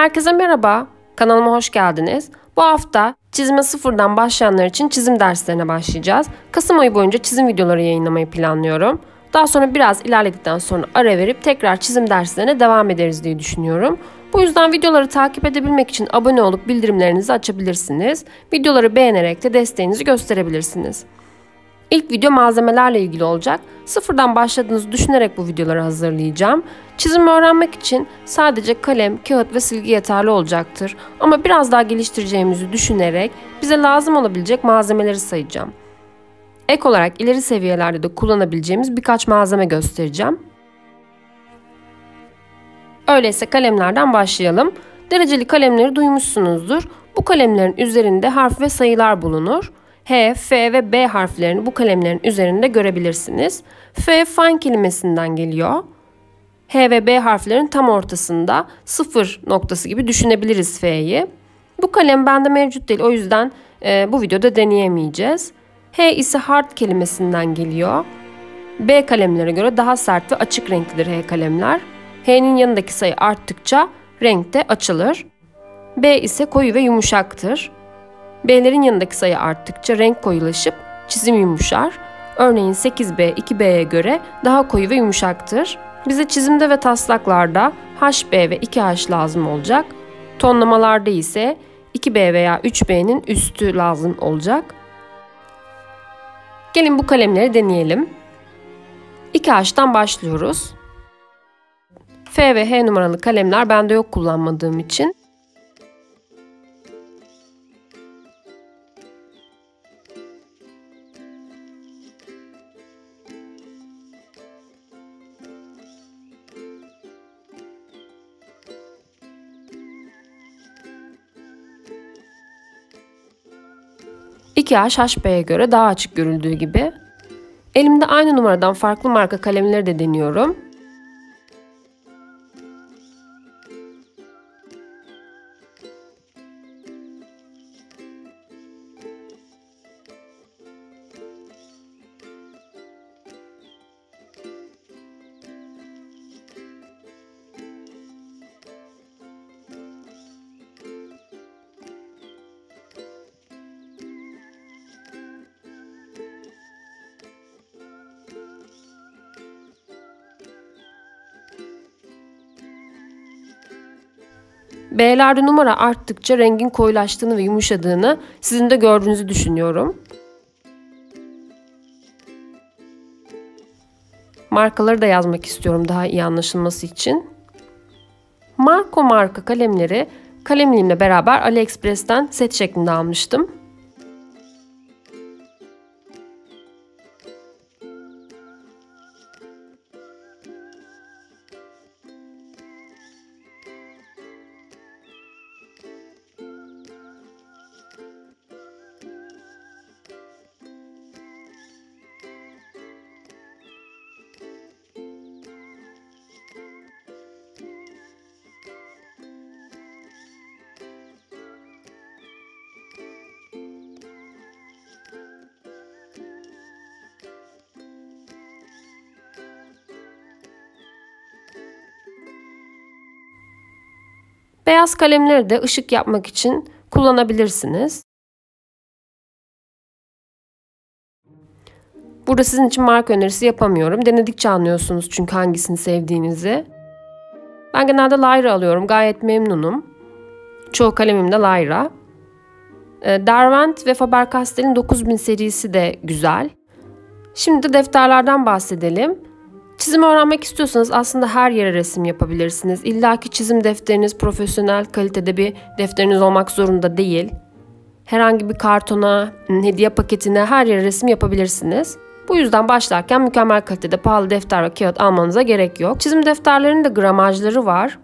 Herkese merhaba, kanalıma hoş geldiniz. Bu hafta çizime sıfırdan başlayanlar için çizim derslerine başlayacağız. Kasım ayı boyunca çizim videoları yayınlamayı planlıyorum. Daha sonra biraz ilerledikten sonra ara verip tekrar çizim derslerine devam ederiz diye düşünüyorum. Bu yüzden videoları takip edebilmek için abone olup bildirimlerinizi açabilirsiniz. Videoları beğenerek de desteğinizi gösterebilirsiniz. İlk video malzemelerle ilgili olacak. Sıfırdan başladığınızı düşünerek bu videoları hazırlayacağım. Çizimi öğrenmek için sadece kalem, kağıt ve silgi yeterli olacaktır. Ama biraz daha geliştireceğimizi düşünerek bize lazım olabilecek malzemeleri sayacağım. Ek olarak ileri seviyelerde de kullanabileceğimiz birkaç malzeme göstereceğim. Öyleyse kalemlerden başlayalım. Dereceli kalemleri duymuşsunuzdur. Bu kalemlerin üzerinde harf ve sayılar bulunur. H, F ve B harflerini bu kalemlerin üzerinde görebilirsiniz. F, fine kelimesinden geliyor. H ve B harflerin tam ortasında sıfır noktası gibi düşünebiliriz F'yi. Bu kalem bende mevcut değil, o yüzden bu videoda deneyemeyeceğiz. H ise hard kelimesinden geliyor. B kalemlere göre daha sert ve açık renklidir H kalemler. H'nin yanındaki sayı arttıkça renk de açılır. B ise koyu ve yumuşaktır. B'lerin yanındaki sayı arttıkça renk koyulaşıp çizim yumuşar. Örneğin 8B 2B'ye göre daha koyu ve yumuşaktır. Bize çizimde ve taslaklarda HB ve 2H lazım olacak. Tonlamalarda ise 2B veya 3B'nin üstü lazım olacak. Gelin bu kalemleri deneyelim. 2H'tan başlıyoruz. F ve H numaralı kalemler bende yok kullanmadığım için. İki H HB'ye göre daha açık görüldüğü gibi. Elimde aynı numaradan farklı marka kalemleri de deniyorum. B'lerde numara arttıkça rengin koyulaştığını ve yumuşadığını sizin de gördüğünüzü düşünüyorum. Markaları da yazmak istiyorum daha iyi anlaşılması için. Marco marka kalemleri kalemliğimle beraber AliExpress'ten set şeklinde almıştım. Beyaz kalemleri de ışık yapmak için kullanabilirsiniz. Burada sizin için marka önerisi yapamıyorum. Denedikçe anlıyorsunuz çünkü hangisini sevdiğinizi. Ben genelde Lyra alıyorum. Gayet memnunum. Çoğu kalemim de Lyra. Derwent ve Faber-Castell'in 9000 serisi de güzel. Şimdi de defterlerden bahsedelim. Çizim öğrenmek istiyorsanız aslında her yere resim yapabilirsiniz. İlla ki çizim defteriniz profesyonel kalitede bir defteriniz olmak zorunda değil. Herhangi bir kartona, hediye paketine her yere resim yapabilirsiniz. Bu yüzden başlarken mükemmel kalitede pahalı defter ve kağıt almanıza gerek yok. Çizim defterlerinin de gramajları var.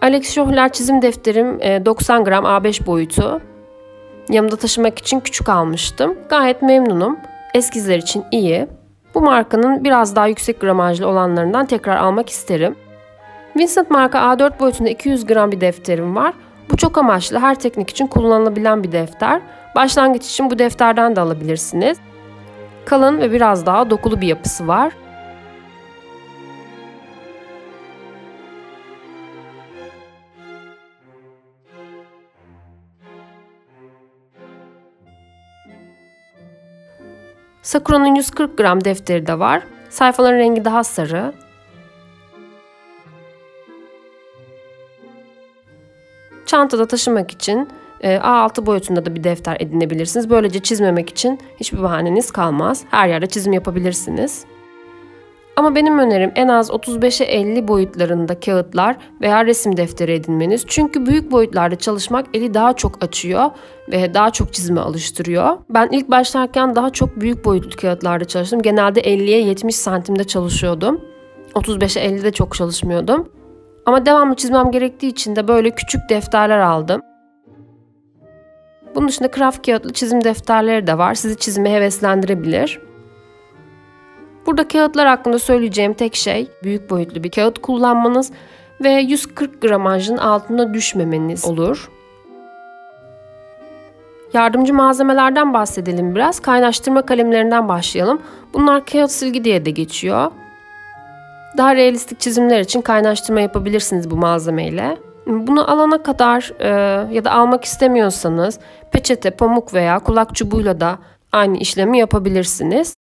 Alex Scholler çizim defterim 90 gram A5 boyutu. Yanımda taşımak için küçük almıştım. Gayet memnunum. Eskizler için iyi. Bu markanın biraz daha yüksek gramajlı olanlarından tekrar almak isterim. Vincent marka A4 boyutunda 200 gram bir defterim var. Bu çok amaçlı, her teknik için kullanılabilen bir defter. Başlangıç için bu defterden de alabilirsiniz. Kalın ve biraz daha dokulu bir yapısı var. Sakura'nın 140 gram defteri de var. Sayfaların rengi daha sarı. Çantada taşımak için A6 boyutunda da bir defter edinebilirsiniz. Böylece çizmemek için hiçbir bahaneniz kalmaz. Her yerde çizim yapabilirsiniz. Ama benim önerim en az 35'e 50 boyutlarında kağıtlar veya resim defteri edinmeniz. Çünkü büyük boyutlarda çalışmak eli daha çok açıyor ve daha çok çizime alıştırıyor. Ben ilk başlarken daha çok büyük boyutlu kağıtlarda çalıştım. Genelde 50'ye 70 santimde çalışıyordum. 35'e 50'de çok çalışmıyordum. Ama devamlı çizmem gerektiği için de böyle küçük defterler aldım. Bunun dışında kraft kağıtlı çizim defterleri de var. Sizi çizime heveslendirebilir. Burada kağıtlar hakkında söyleyeceğim tek şey büyük boyutlu bir kağıt kullanmanız ve 140 gramajın altına düşmemeniz olur. Yardımcı malzemelerden bahsedelim biraz. Kaynaştırma kalemlerinden başlayalım. Bunlar kağıt silgi diye de geçiyor. Daha realistik çizimler için kaynaştırma yapabilirsiniz bu malzemeyle. Bunu alana kadar ya da almak istemiyorsanız peçete, pamuk veya kulak çubuğuyla da aynı işlemi yapabilirsiniz.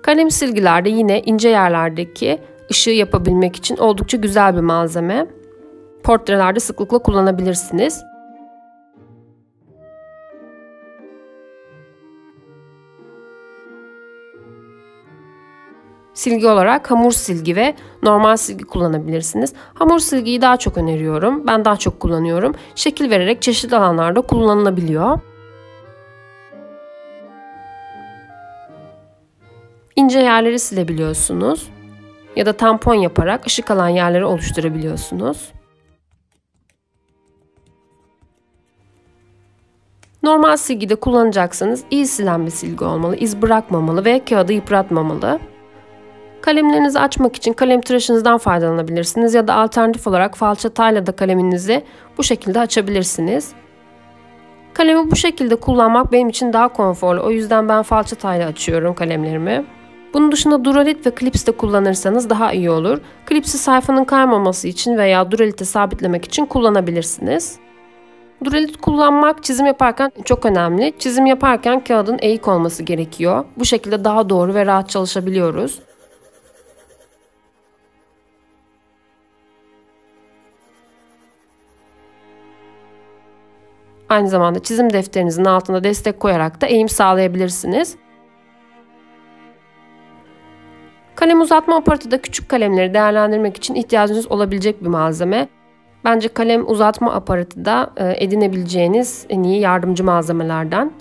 Kalem silgiler de yine ince yerlerdeki ışığı yapabilmek için oldukça güzel bir malzeme. Portrelerde sıklıkla kullanabilirsiniz. Silgi olarak hamur silgi ve normal silgi kullanabilirsiniz. Hamur silgiyi daha çok öneriyorum. Ben daha çok kullanıyorum. Şekil vererek çeşitli alanlarda kullanılabiliyor. İnce yerleri silebiliyorsunuz. Ya da tampon yaparak ışık alan yerleri oluşturabiliyorsunuz. Normal silgide kullanacaksanız iyi silen bir silgi olmalı, iz bırakmamalı ve kağıdı yıpratmamalı. Kalemlerinizi açmak için kalem tıraşınızdan faydalanabilirsiniz ya da alternatif olarak falçatayla da kaleminizi bu şekilde açabilirsiniz. Kalemi bu şekilde kullanmak benim için daha konforlu. O yüzden ben falçatayla açıyorum kalemlerimi. Bunun dışında duralit ve klips de kullanırsanız daha iyi olur. Klipsi sayfanın kaymaması için veya duralite sabitlemek için kullanabilirsiniz. Duralit kullanmak çizim yaparken çok önemli. Çizim yaparken kağıdın eğik olması gerekiyor. Bu şekilde daha doğru ve rahat çalışabiliyoruz. Aynı zamanda çizim defterinizin altına destek koyarak da eğim sağlayabilirsiniz. Kalem uzatma aparatı da küçük kalemleri değerlendirmek için ihtiyacınız olabilecek bir malzeme. Bence kalem uzatma aparatı da edinebileceğiniz en iyi yardımcı malzemelerden.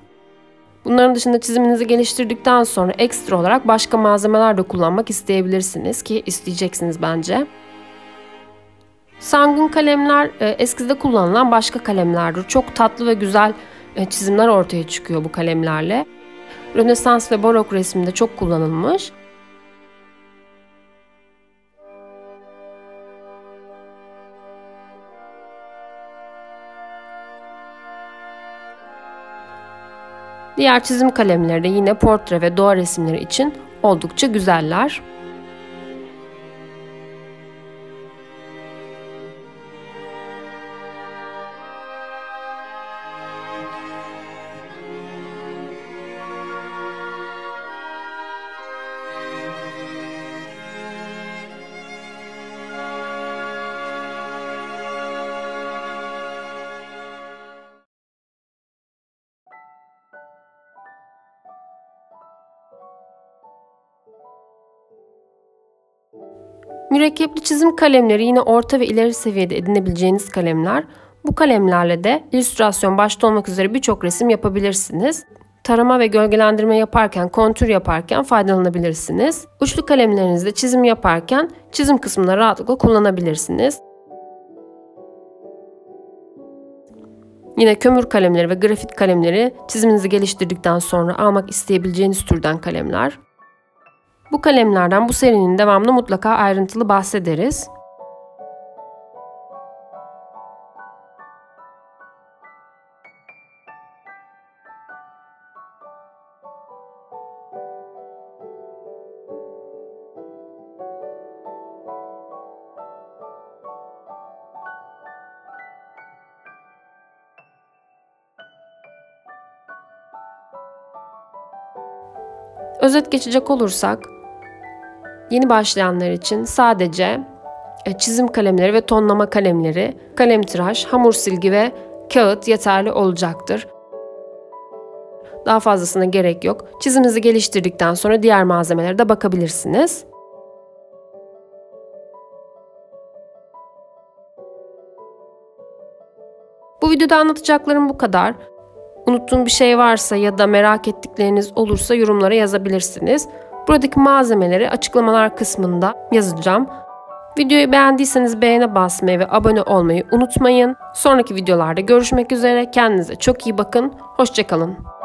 Bunların dışında çiziminizi geliştirdikten sonra ekstra olarak başka malzemeler de kullanmak isteyebilirsiniz ki isteyeceksiniz bence. Sangun kalemler eskide kullanılan başka kalemlerdir. Çok tatlı ve güzel çizimler ortaya çıkıyor bu kalemlerle. Rönesans ve barok resimde çok kullanılmış. Diğer çizim kalemleri de yine portre ve doğa resimleri için oldukça güzeller. Mürekkepli çizim kalemleri yine orta ve ileri seviyede edinebileceğiniz kalemler. Bu kalemlerle de illüstrasyon başta olmak üzere birçok resim yapabilirsiniz. Tarama ve gölgelendirme yaparken, kontür yaparken faydalanabilirsiniz. Uçlu kalemlerinizde çizim yaparken çizim kısmında rahatlıkla kullanabilirsiniz. Yine kömür kalemleri ve grafit kalemleri çiziminizi geliştirdikten sonra almak isteyebileceğiniz türden kalemler. Bu kalemlerden bu serinin devamında mutlaka ayrıntılı bahsederiz. Özet geçecek olursak, yeni başlayanlar için sadece çizim kalemleri ve tonlama kalemleri, kalem tıraş, hamur silgi ve kağıt yeterli olacaktır. Daha fazlasına gerek yok. Çiziminizi geliştirdikten sonra diğer malzemelere de bakabilirsiniz. Bu videoda anlatacaklarım bu kadar. Unuttuğum bir şey varsa ya da merak ettikleriniz olursa yorumlara yazabilirsiniz. Buradaki malzemeleri açıklamalar kısmında yazacağım. Videoyu beğendiyseniz beğene basmayı ve abone olmayı unutmayın. Sonraki videolarda görüşmek üzere. Kendinize çok iyi bakın. Hoşça kalın.